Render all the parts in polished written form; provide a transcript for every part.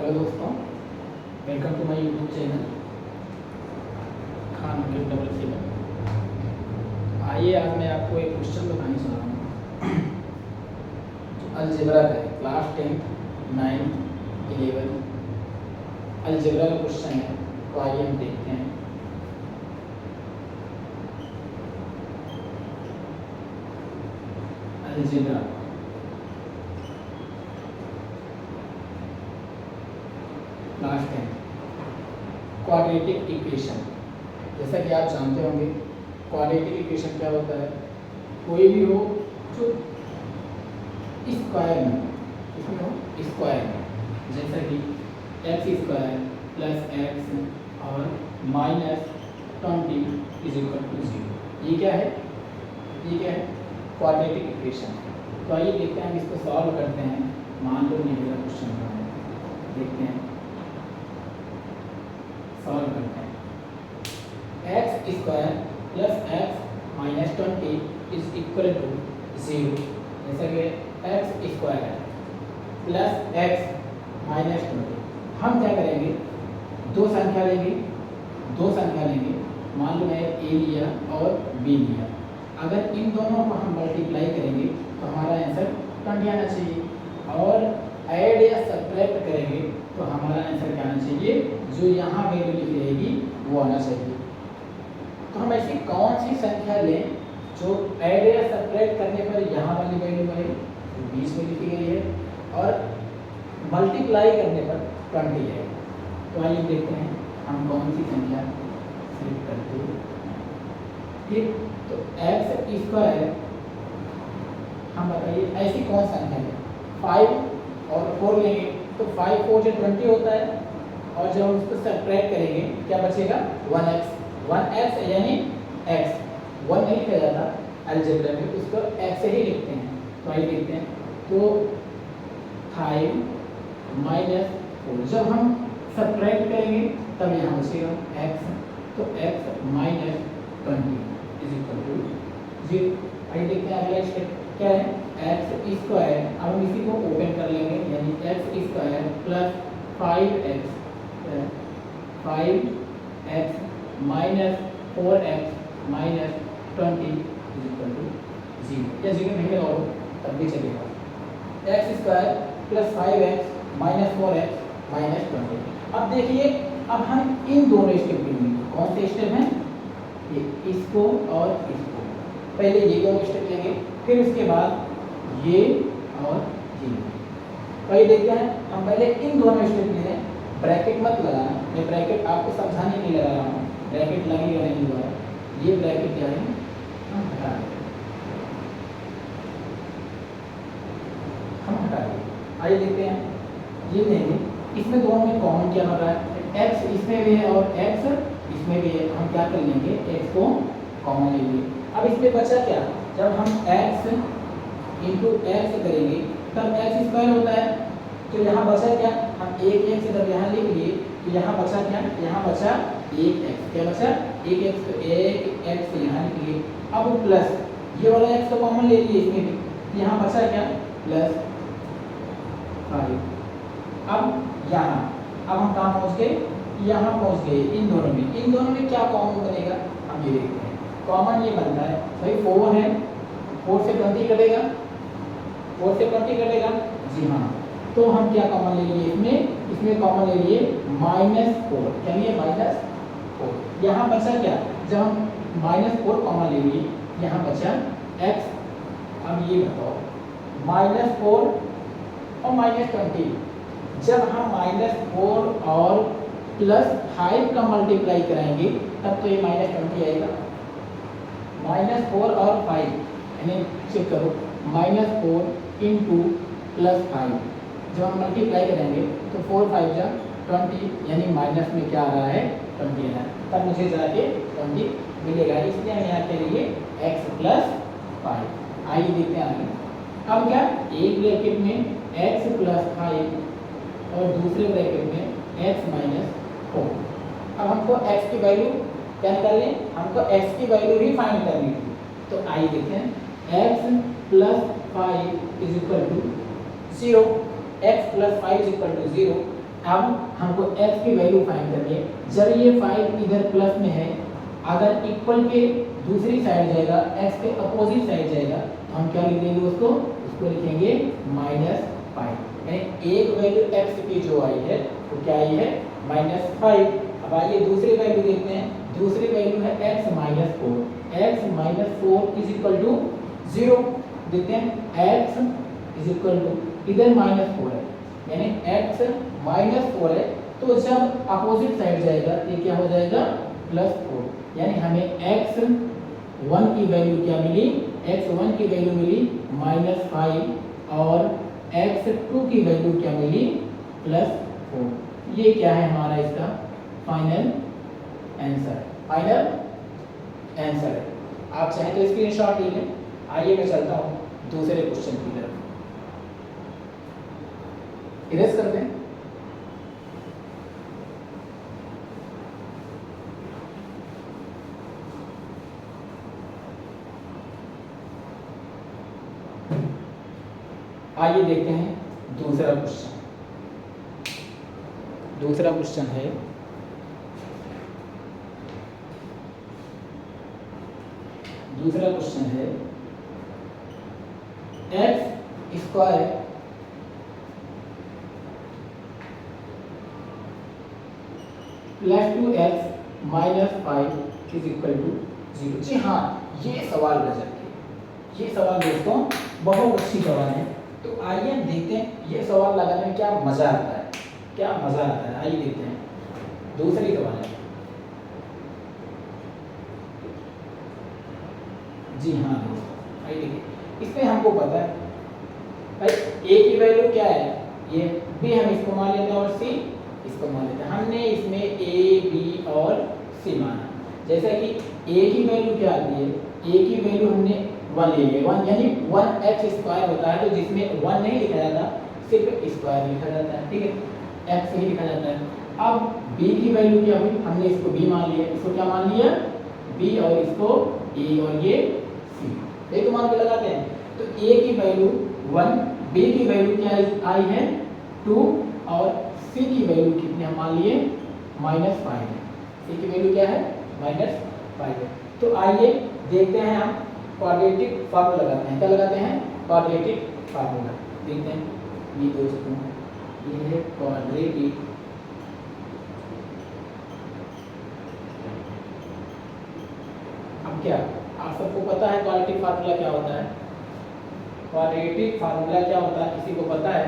Hello दोस्तों, welcome to my YouTube channel Khan YouTube 777। आइए आज मैं आपको एक क्वेश्चन बताने जा रहा हूँ जो अलजेब्रा का है। क्लास 10, 9, 11 अलजेब्रा का क्वेश्चन है। तो आइए हम देखते हैं। Algebra class 10 quadratic equation. जैसा कि आप जानते होंगे क्वाड्रेटिक इक्वेशन क्या होता है। कोई भी हो जो स्क्वायर में, इसमें हो स्क्वायर में, जैसा कि एक्स स्क्वायर प्लस एक्स और माइनस 20 इज इक्वल टू 0। ये क्या है? ये क्या है? Quadratic equation. तो आइए देखते हैं, हम इसको सॉल्व करते हैं। मान लो ये मेरा क्वेश्चन है, देखते हैं सॉल्व करते हैं। X square plus x minus 20 is equal to 0। जैसा कि एक्स स्क्वायर है प्लस एक्स माइनस 20। हम क्या करेंगे? दो संख्या लेंगे। मान लो मैं ए लिया और बी लिया। अगर इन दोनों को हम मल्टीप्लाई करेंगे तो हमारा आंसर 20 आना चाहिए, और ऐड या सब्ट्रैक्ट करेंगे तो हमारा आंसर क्या आना चाहिए? जो यहाँ वैल्यू लिखी रहेगी वो आना चाहिए। तो हम ऐसी कौन सी संख्या लें जो ऐड या सब्ट्रैक्ट करने पर यहाँ वाली वैल्यू आए, 20 में लिखी गई है, और मल्टीप्लाई करने पर 20 है। तो आइए देखते हैं हम कौन सी संख्या सेलेक्ट करते हैं। ठीक, तो एक्स स्क्वायर हम बताइए ऐसी कौन संख्या है? 5 और 4 लेंगे तो 5 4 से 20 होता है, और जब हम उसको सब्ट्रैक्ट करेंगे क्या बचेगा? 1x यानी x 1 नहीं लिखा जाता अलजेब्रा में, उसको x से ही लिखते हैं। तो आइए देखते हैं। तो 5 माइनस 4 जब हम सब्ट्रैक्ट करेंगे तब यहाँ बचेगा x। तो x minus 20 is equal to 0। आइए देखते हैं अगला स्टेप क्या है। एक्स स्क्वायर, अब हम इसी को ओपन कर लेंगे, यानी x square plus 5x minus 4x minus 20 is equal to 0। या 0 नहीं लगाओ तब भी चलेगा। X square plus 5x minus 4x minus 20। अब देखिए, अब हम इन दोनों स्टेप लेंगे। कौन से स्टेप हैं? ये इसको और इसको। पहले ये दोनों स्टेप लेंगे, फिर उसके बाद ये और ये। तो ये देखते हैं, हम पहले इन दोनों स्टेप ले लें। ब्रैकेट मत लगाना, मैं ब्रैकेट आपको समझाने के लिए लगा रहा हूँ। ब्रैकेट लगेगा नहीं दोबारा। ये ब्रैकेट क्या है? हम हटा दें। आइए देखते हैं। ये लेंगे, इसमें दोनों में कॉमन क्या बन रहा है? एक्स इसमें भी है और एक्स इसमें भी है। हम क्या कर लेंगे? एक्स को कॉमन लेंगे। अब इसमें बचा क्या? जब हम x इंटू एक्स करेंगे तब एक्स स्क्वायर होता है। तो यहाँ बचा क्या? हम एक एक्स जब यहाँ लिख लिए तो यहाँ बचा क्या? यहाँ बचा एक एक्स। क्या बचा? एक एक्स। तो एक एक्स यहाँ लिख लिए। अब प्लस ये वाला एक्स तो कॉमन ले लिए इसमें भी, यहाँ बचा क्या? प्लस 5। अब यहाँ, अब हम कहाँ पहुँच गए? यहाँ पहुँच गए। इन दोनों में क्या कॉमन बनेगा? हम ये देखते हैं। कॉमन ये बनता है भाई 4 है, 4 से 20 कटेगा, 4 से 20 कटेगा जी हाँ। तो हम क्या कॉमन ले लिए? इसमें कॉमन ले लिए -4। क्या लिए? -4। यहाँ बचा क्या? जब हम -4 कॉमन ले लिए, यहाँ बचा x। अब ये बताओ, -4 और -20, जब हम -4 और +5 का मल्टीप्लाई कराएंगे तब तो ये -20 आएगा। -4 और 5 यानी चेक करो, -4 इंटू +5 जब हम मल्टीप्लाई करेंगे तो 4 5 जा 20, यानी माइनस में क्या आ रहा है? 20 आ रहा है। तब मुझे जाके 20 मिलेगा, इसलिए हम यहाँ के लिए x + 5। आइए देखते हैं आगे। अब क्या? एक ब्रैकेट में x + 5 और दूसरे ब्रैकेट में x - 4। अब हमको x की वैल्यू क्या निकालनी? हमको x की वैल्यू ही फाइंड करनी थी। तो आइए देखते हैं। x + 5 is equal to 0। x + 5 is equal to 0। अब हमको x की वैल्यू फाइंड करनी है। जब ये 5 इधर प्लस में है, अगर इक्वल के दूसरी साइड जाएगा, x के अपोजिट साइड जाएगा, तो हम क्या लिख देंगे उसको लिखेंगे -5। यानी एक वैल्यू x की जो आई है वो क्या आई है -5। अब आइए दूसरी वैल्यू देखते हैं। दूसरी वैल्यू है x -4। x -4 is equal to 0। देखते हैं x इज इक्वल टू, इधर -4 है, यानी x -4 है, तो जब अपोजिट साइड जाएगा ये क्या हो जाएगा +4। यानी हमें x1 की वैल्यू क्या मिली, x1 की वैल्यू मिली -5 और x2 की वैल्यू क्या मिली +4। ये क्या है हमारा इसका फाइनल आंसर है। आप चाहें तो स्क्रीनशॉट ले लें। आइए मैं चलता हूँ दूसरे क्वेश्चन की तरफ। इरेज कर दें। आइए देखते हैं दूसरा क्वेश्चन। दूसरा क्वेश्चन है x square +2x -5 is equal to 0। जी हाँ, ये सवाल गजब के, ये सवाल दोस्तों बहुत अच्छी सवाल है। तो आइए हम देखते हैं ये सवाल लगाने में क्या मजा आता है, आइए देखते हैं। दूसरी सवाल है। जी हाँ दोस्तों, आइए देखिए। इसमें हमको पता है भाई a की वैल्यू क्या है, ये b हम इसको मान लेते हैं और c इसको मान लेते हैं। हमने इसमें a b और c माना। जैसा कि a की वैल्यू क्या आती है, a की वैल्यू हमने 1 ले लिया, 1 यानी 1x² होता है, तो जिसमें 1 नहीं लिखा जाता, सिर्फ स्क्वायर लिखा जाता है, ठीक है, x ही लिखा जाता है। अब b की वैल्यू क्या हुई, हमने इसको b मान लिया, इसको क्या मान लिया b और इसको a और ये c, ये तो मान के लगाते हैं। तो a की वैल्यू 1, b की वैल्यू क्या आई है 2 और c की वैल्यू कितने हम मान लिए -5 है। c की वैल्यू क्या है -5 है। तो आइए देखते हैं, हम क्वाड्रेटिक फार्मूला लगाते हैं। क्या लगाते हैं, क्वाड्रेटिक फार्मूला। देखते हैं ये दोस्तों, ये है क्वाड्रेटिक अब क्या आप सबको पता है क्वाड्रेटिक फार्मूला क्या होता है, क्वाड्रेटिक फार्मूला क्या होता है किसी को पता है?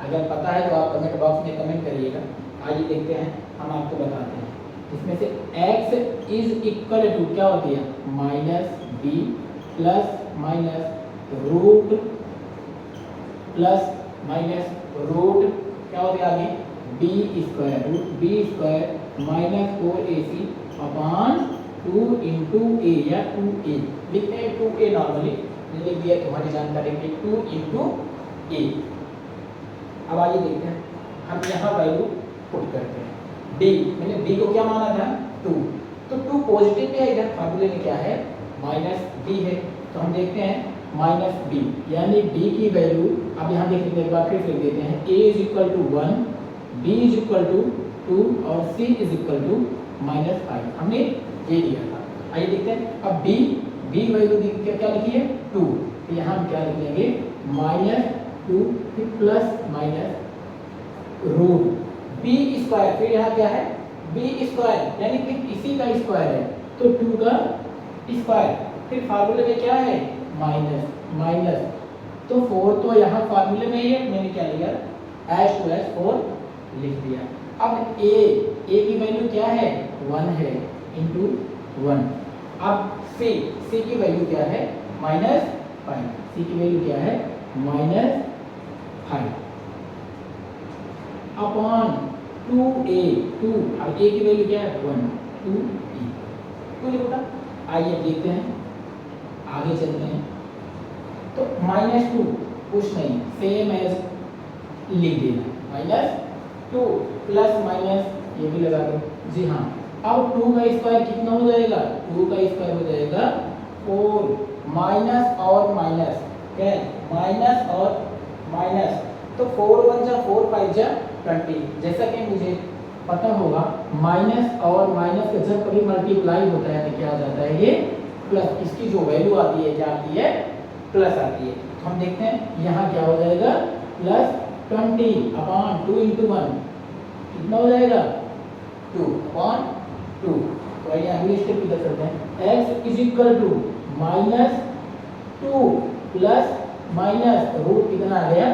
अगर पता है तो आप कमेंट बॉक्स में कमेंट करिएगा। आइए देखते हैं, हम आपको बताते हैं। इसमें से x इज इक्वल टू क्या हो गया -b प्लस माइनस रूट क्या हो गया आगे b² -4ac अपॉन 2 इंटू ए या 2a लिखते हैं 2a नॉर्मली लिख दिया तुम्हारी जानकारी में 2 इंटू ए। अब आइए देखते हैं, हम यहाँ वैल्यू पुट करते हैं। b मैंने b को क्या माना था 2, तो 2 पॉजिटिव है, इधर फार्मूले में क्या है -b है, तो हम देखते हैं -b यानी b की वैल्यू अब यहाँ देख लेते हैं, एक बार फिर लिख देते हैं a is equal to 1, b is equal to 2 और c इज इक्वल टू -5 हमने ये लिया था। आइए देखते हैं अब b वैल्यू क्या लिखी है 2, तो यहाँ हम क्या लिख लेंगे -2 फिर प्लस माइनस रूट b², फिर यहाँ क्या है b² यानी कि इसी का स्क्वायर है, तो 2 का स्क्वायर, फिर फार्मूले में क्या है माइनस, तो 4 तो यहाँ फार्मूले में ही है, मैंने क्या लिया h2s4 लिख दिया। अब a की वैल्यू क्या है 1 है इंटू 1। अब c की वैल्यू क्या है -5, c की वैल्यू क्या है -5 अपॉन 2a, 2 अब a की वैल्यू क्या है 1, 2e, तो लिखा। आइए देखते हैं, आगे चलते हैं। तो -2 कुछ नहीं, सेम एज लिख देना -2 प्लस माइनस ये भी लगा दो। जी हाँ, अब 2 का स्क्वायर कितना हो जाएगा 2 का स्क्वायर हो जाएगा 4 माइनस और माइनस क्या है माइनस और माइनस, तो 4 1 जा 4 5 जा 20। जैसा कि मुझे पता होगा माइनस और माइनस का जब कभी मल्टीप्लाई होता है तो क्या आ जाता है ये प्लस, इसकी जो वैल्यू आती है क्या आती है प्लस आती है। तो हम देखते हैं यहाँ क्या हो जाएगा प्लस 20/2 × 1 कितना हो जाएगा 2/2। तो आइए अगली स्टेप की तरफ चलते हैं। x = -2 प्लस माइनस रूट कितना आ गया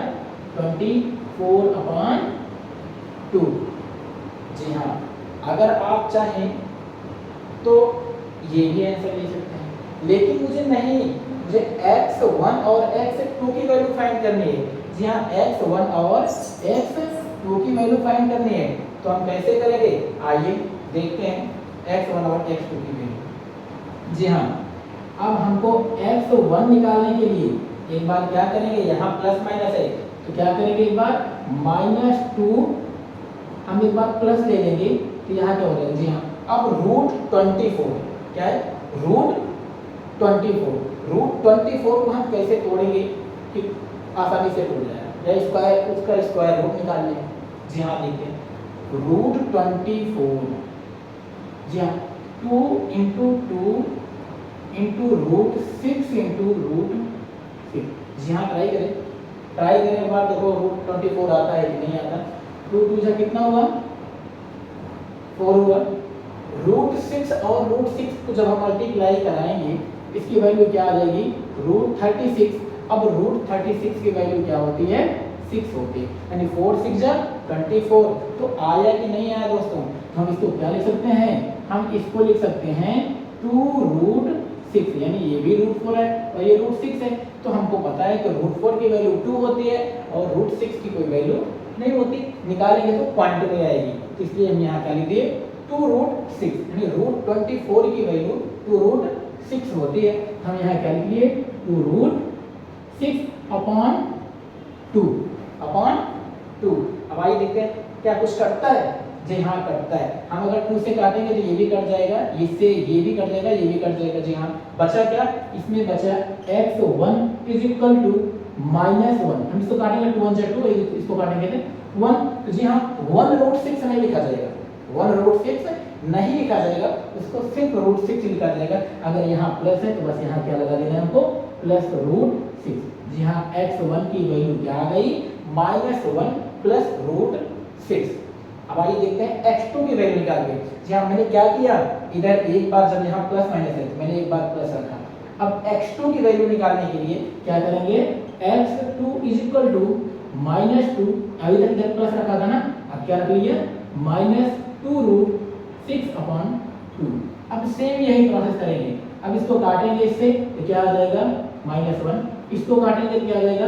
24/2। जी हाँ, अगर आप चाहें तो ये भी आंसर ले सकते हैं, लेकिन मुझे नहीं, मुझे x1 और x2 की वैल्यू फाइंड करनी है। जी हाँ, x1 और x2 की वैल्यू फाइंड करनी है। तो हम कैसे करेंगे, आइए देखते हैं x1 और x2 की वैल्यू। जी हाँ, अब हमको x1 निकालने के लिए एक बार क्या करेंगे, यहाँ प्लस माइनस है तो क्या करेंगे, एक बार -2 हम एक बार प्लस ले लेंगे तो यहाँ क्या हो जाएगा। जी हाँ, अब √24 क्या है, √24 को हम कैसे तोड़ेंगे कि आसानी से तोड़ जाएगा, या स्क्वायर उसका स्क्वायर रूट निकाल लें। जी हाँ, देखते हैं √24, जी हाँ 2 × 2 × √6 × √6। जी हाँ, ट्राई करने के बाद देखो √24 आता है कि नहीं आता। 2 2 से कितना हुआ 4 हुआ। √6 और √6 को जब हम मल्टीप्लाई कराएंगे इसकी वैल्यू क्या आ जाएगी √36। अब √36 की वैल्यू क्या होती है 6 होती है, यानी 4 6 जा 24। तो आया कि नहीं आया दोस्तों, हम इसको क्या लिख सकते हैं, हम इसको लिख सकते हैं 2√6, यानी ये भी √4 है और ये √6 है। तो हमको पता है कि √4 की वैल्यू 2 होती है और √6 की कोई वैल्यू नहीं होती, निकालेंगे तो पॉइंट में आएगी। तो इसलिए हम यहाँ क्या लिख दिए 2√6, यानी √24 की वैल्यू 2√6 होती है। हम यहाँ क्या लिख लिए 2√6/2। अब आइए देखते हैं क्या कुछ कटता है। जी हाँ, कटता है। हम अगर 2 से काटेंगे तो ये भी कट जाएगा, इससे ये भी कट जाएगा, ये भी कट जाएगा। जी हाँ, बचा क्या, इसमें बचा x1 = -1। हम इसको काटेंगे 2 × 1 = 2, इसको काटेंगे तो 1। तो जी हाँ, 1√6 नहीं लिखा जाएगा, 1√6 नहीं लिखा जाएगा, उसको सिर्फ √6 लिखा जाएगा। अगर यहाँ प्लस है तो बस यहाँ क्या लगा देना है हमको +√6। जी हाँ, x1 की वैल्यू क्या आ गई -1 +√6। अब आइए देखते हैं x2 की वैल्यू निकाल के। जी हाँ, मैंने क्या किया, इधर एक बार जब यहाँ प्लस माइनस है तो मैंने एक बार प्लस रखा। अब x2 की वैल्यू निकालने के लिए क्या करेंगे, x2 = -2, अभी तक इधर प्लस रखा था ना, अब क्या रख लिया -2√6/2। अब सेम यही प्रोसेस करेंगे। अब इसको काटेंगे इससे तो क्या आ जाएगा -1, इसको काटेंगे तो क्या आ जाएगा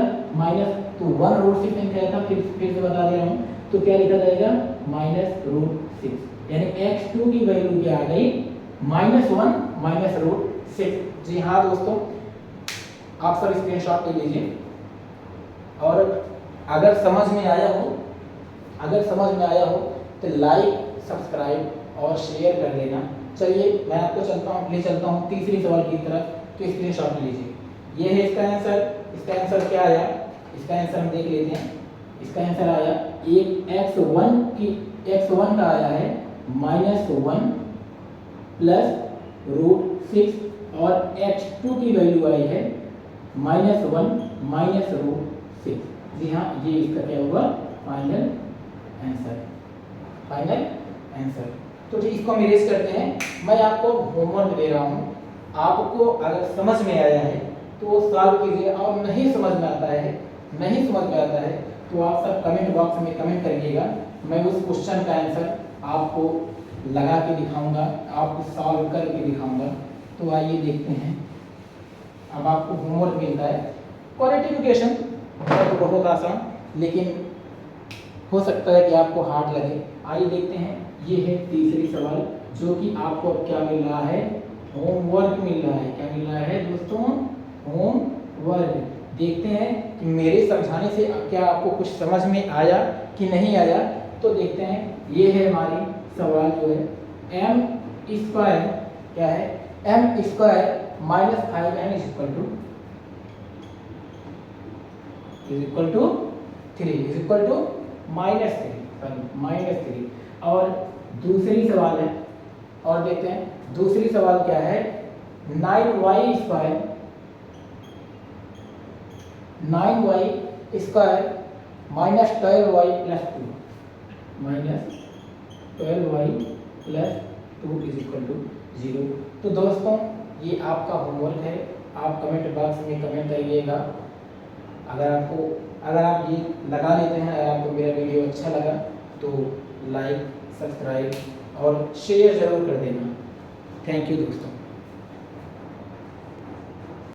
तो 1√6 नहीं था, फिर से बता दे रहा हूँ, तो क्या लिखा जाएगा -√6, यानी x2 की वैल्यू क्या आ गई -1 -√6। जी हाँ दोस्तों, आप सब स्क्रीनशॉट ले लीजिए, और अगर समझ में आया हो तो लाइक सब्सक्राइब और शेयर कर देना। चलिए मैं आपको ले चलता हूँ तीसरी सवाल की तरफ, तो स्क्रीनशॉट लीजिए। ये है इसका आंसर। इसका आंसर क्या आया, इसका आंसर हम देख लेते हैं। इसका आंसर आया एक x1 का आया है -1 +√6 और x2 की वैल्यू आई है -1 -√6। जी हाँ, ये इसका क्या होगा फाइनल आंसर। तो जी इसको हम इरेज करते हैं। मैं आपको होमवर्क दे रहा हूँ, आपको अगर समझ में आया है तो वो सॉल्व कीजिए, और नहीं समझ में आता है तो आप सब कमेंट बॉक्स में कमेंट करिएगा। मैं उस क्वेश्चन का आंसर आपको लगा के दिखाऊंगा, आपको सॉल्व करके दिखाऊंगा। तो आइए देखते हैं। अब आपको होमवर्क मिलता है क्वालिफिकेशन, तो बहुत आसान, लेकिन हो सकता है कि आपको हार्ड लगे। आइए देखते हैं। ये है तीसरी सवाल, जो कि आपको अब क्या मिल रहा है, होमवर्क मिल रहा है। क्या मिल रहा है दोस्तों, होमवर्क। देखते हैं कि मेरे समझाने से क्या आपको कुछ समझ में आया कि नहीं आया। तो देखते हैं। ये है हमारी सवाल जो है m² क्या है, m² - 5m = 3 -3। -3। और दूसरी सवाल है, और देखते हैं दूसरी सवाल क्या है। 9y square 9y square minus 12y plus 2 minus 12y plus 2 is equal to 0। तो दोस्तों ये आपका होमवर्क है, आप कमेंट बॉक्स में कमेंट करिएगा। अगर आप ये लगा लेते हैं, अगर आपको मेरा वीडियो अच्छा लगा तो लाइक, सब्सक्राइब और शेयर ज़रूर कर देना। थैंक यू दोस्तों।